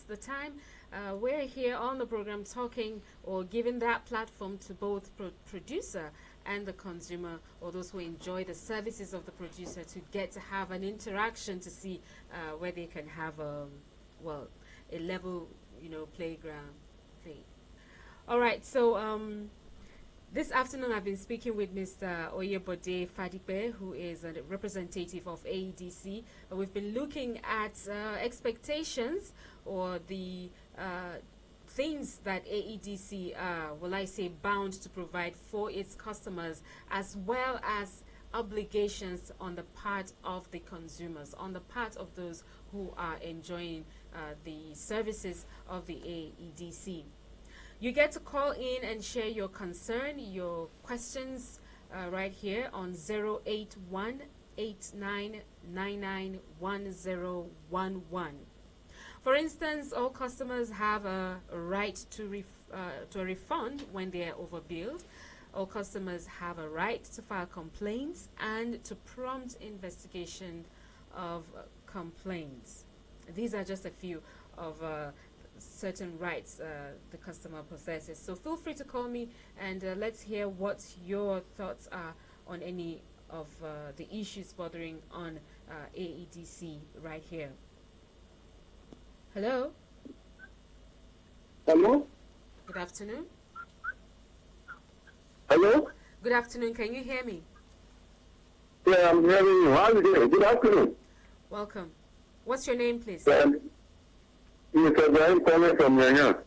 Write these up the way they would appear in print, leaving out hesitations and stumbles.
the time. We're here on the program talking or giving that platform to both producer and the consumer, or those who enjoy the services of the producer, to get to have an interaction to see where they can have a level, playground play. All right, so this afternoon I've been speaking with Mr. Oyebode Fadipe, who is a representative of AEDC. We've been looking at expectations or the things that AEDC bound to provide for its customers, as well as obligations on the part of the consumers, on the part of those who are enjoying the services of the AEDC. You get to call in and share your concern, your questions right here on 081-8999-1011. For instance, all customers have a right to a refund when they are overbilled. All customers have a right to file complaints and to prompt investigation of complaints. These are just a few of certain rights the customer possesses. So feel free to call me and let's hear what your thoughts are on any of the issues bothering on AEDC right here. Hello? Hello? Good afternoon. Hello? Good afternoon. Can you hear me? Yeah, I'm hearing you. How are you doing? Good afternoon. Welcome. What's your name, please? Mr. Brian calling from Yanya.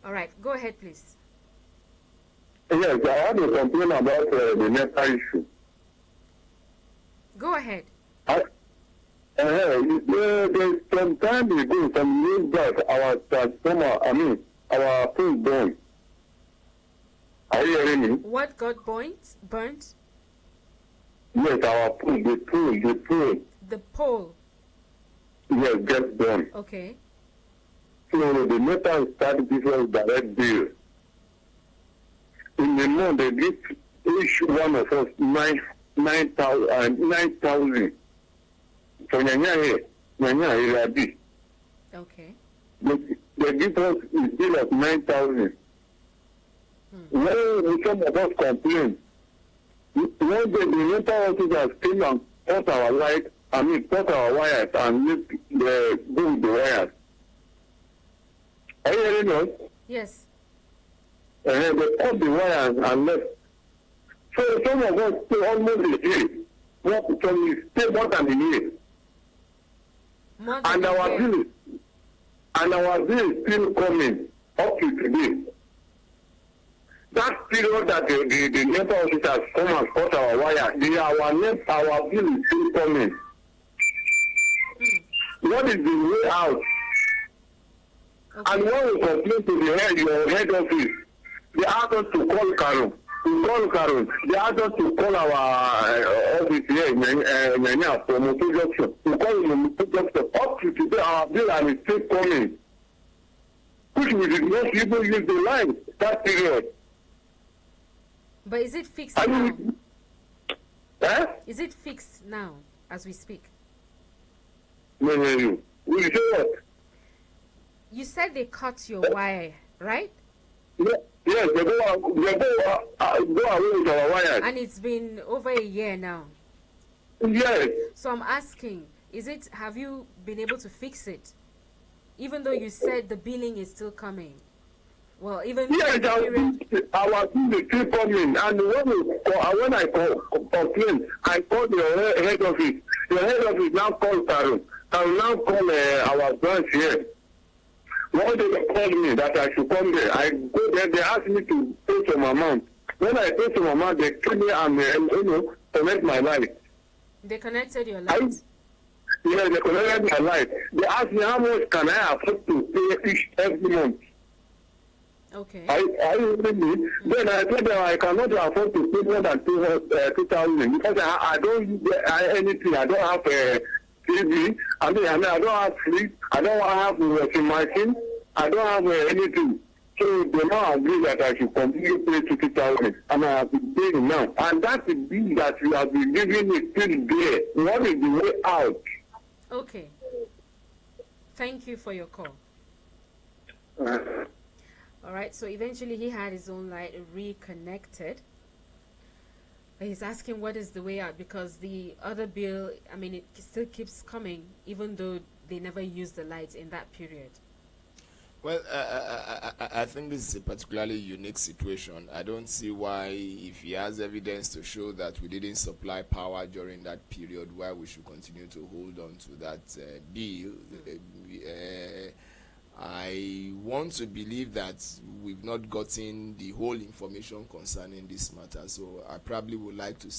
All right. Go ahead, please. Yes, I have a complaint about the NEPA issue. Go ahead. There's some time ago, some years back, our transformer, our pole burned. Are you hearing me? What got burnt? Yes, our pole, the pole. The pole. Yes, gets burned. Okay. So the NEPA started giving us direct bill. In the month, they give each one of us 9,000. For Nyanya area B. Okay. They give us a bill of 9,000. When some of us complain, one day the NEPA officers came and cut our wires and make go with the wires. Are you hearing us? Yes. They cut the wires and left. So some of us stay almost a year. Some stay more than a year. And our bill is still coming up to today. That period that the NEPA officers come and cut our wire, our bill is still coming. What is the way out? Okay. And when we complain to your head office, they ask us to call Karen. They ask us to call our office here in Nyanya for Motor Junction. We call the Motor Junction. Up to today, our bill is still coming. Which we did not even use the line that period. But is it fixed now? Is it fixed now as we speak? No. You say what? You said they cut your wire, right? Yes, they go away with our wires. And it's been over a year now. Yes. So I'm asking, have you been able to fix it? Even though you said the billing is still coming. Well, even yes, our bill is still coming. And when I complain, I call the head office. The head office now call Karen. Karen now call our branch here. One day they called me that I should come there. I go there, they asked me to pay some amount. When I pay some amount, they tell me connect my light. They connected your light? Yes, they connected my light. They asked me how much can I afford to pay every month. Okay. I me. Then I told them I cannot afford to pay more than 2,000 because I don't use anything. I don't have a TV. I don't have sleep. I don't have washing machine. I don't have anything. So they now agree that I should continue to pay 50,000, and I have been paying now. And that's the bill that you have been giving me still there. What is the way out? Okay. Thank you for your call. All right, so eventually he had his own light reconnected. But he's asking what is the way out, because the other bill, I mean, it still keeps coming even though they never used the lights in that period. Well, I think this is a particularly unique situation. I don't see why, if he has evidence to show that we didn't supply power during that period, why we should continue to hold on to that bill. I want to believe that we've not gotten the whole information concerning this matter, so I probably would like to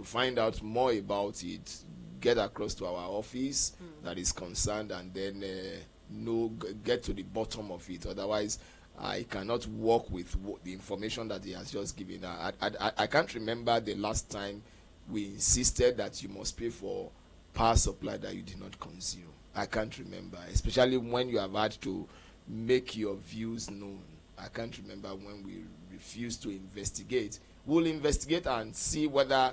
find out more about it, get across to our office that is concerned, and then get to the bottom of it. Otherwise, I cannot work with the information that he has just given. I can't remember the last time we insisted that you must pay for power supply that you did not consume. I can't remember, especially when you have had to make your views known. I can't remember when we refused to investigate. We'll investigate and see whether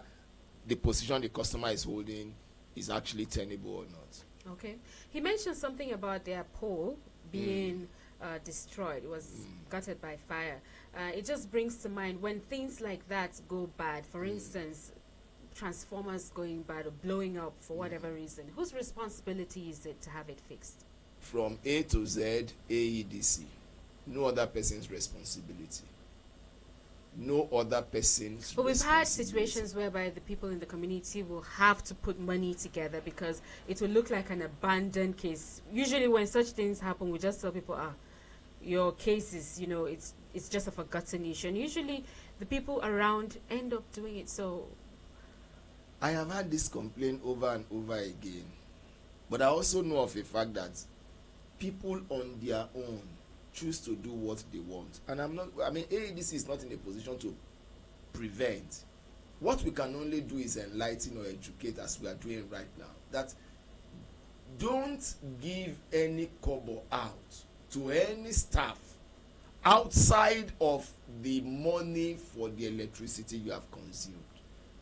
the position the customer is holding is actually tenable or not. Okay. He mentioned something about their pole being destroyed. It was gutted by fire. It just brings to mind when things like that go bad. For instance, transformers going bad or blowing up for whatever reason. Whose responsibility is it to have it fixed? From A to Z, AEDC. No other person's responsibility. No other person's But we've had situations whereby the people in the community will have to put money together because it will look like an abandoned case. Usually when such things happen, we just tell people, your case is, it's just a forgotten issue. And usually the people around end up doing it. So I have had this complaint over and over again. But I also know of a fact that people on their own choose to do what they want. And AEDC is not in a position to prevent. What we can only do is enlighten or educate, as we are doing right now. That don't give any kobo out to any staff outside of the money for the electricity you have consumed.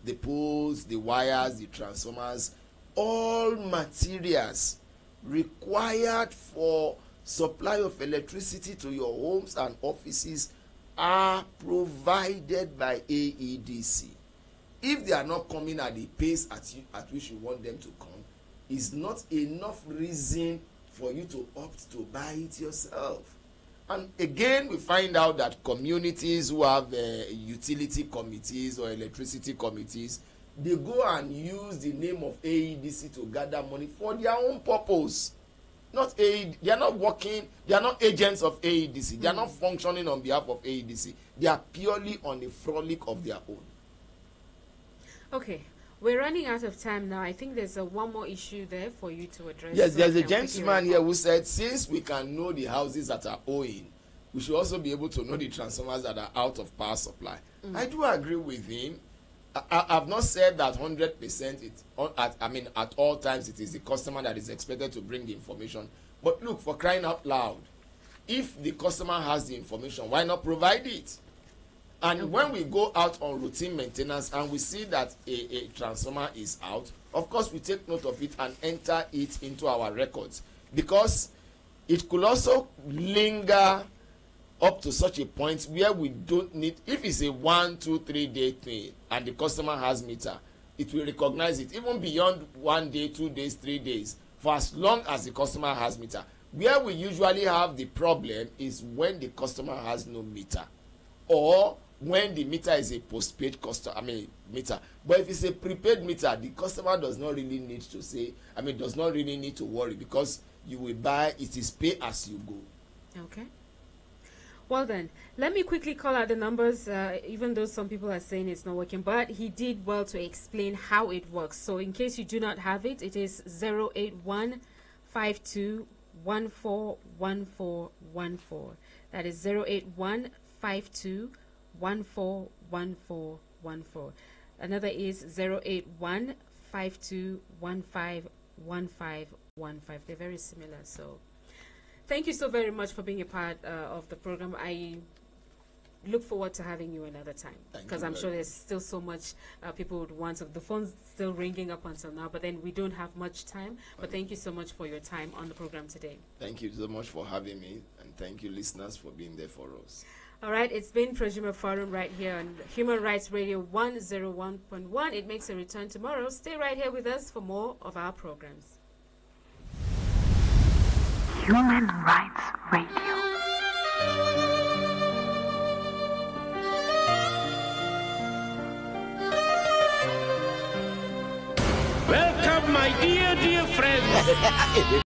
The poles, the wires, the transformers, all materials required for supply of electricity to your homes and offices are provided by AEDC. If they are not coming at the pace at which you want them to come, is not enough reason for you to opt to buy it yourself. And again, we find out that communities who have utility committees or electricity committees, they go and use the name of AEDC to gather money for their own purpose. They are not working, they are not agents of AEDC, they are not functioning on behalf of AEDC. They are purely on the frolic of their own. Okay, we're running out of time now. I think there's one more issue there for you to address. Yes, there's a gentleman here who said, since we can know the houses that are owing, we should also be able to know the transformers that are out of power supply. I do agree with him. I've not said that 100% at all times it is the customer that is expected to bring the information. But look, for crying out loud, if the customer has the information, why not provide it? And when we go out on routine maintenance and we see that a transformer is out, of course we take note of it and enter it into our records, because it could also linger up to such a point where we don't need, if it's a 1, 2, 3 day thing and the customer has meter, it will recognize it even beyond 1 day, 2 days, 3 days, for as long as the customer has meter. Where we usually have the problem is when the customer has no meter, or when the meter is a postpaid meter. But if it's a prepaid meter, the customer does not really need to does not really need to worry, because you will buy, it is pay as you go. Okay. Well then, let me quickly call out the numbers, even though some people are saying it's not working, but he did well to explain how it works. So in case you do not have it, it is 081-5214-1414. That is 081-5214-1414. Another is 081-5215-1515. They're very similar, so thank you so very much for being a part of the program. I look forward to having you another time, because I'm sure there's still so much people would want to. The phone's still ringing up until now, but then we don't have much time. But thank you so much for your time on the program today. Thank you so much for having me, and thank you, listeners, for being there for us. All right, it's been Prosumer Forum right here on Human Rights Radio 101.1. It makes a return tomorrow. Stay right here with us for more of our programs. Human Rights Radio. Welcome, my dear friends.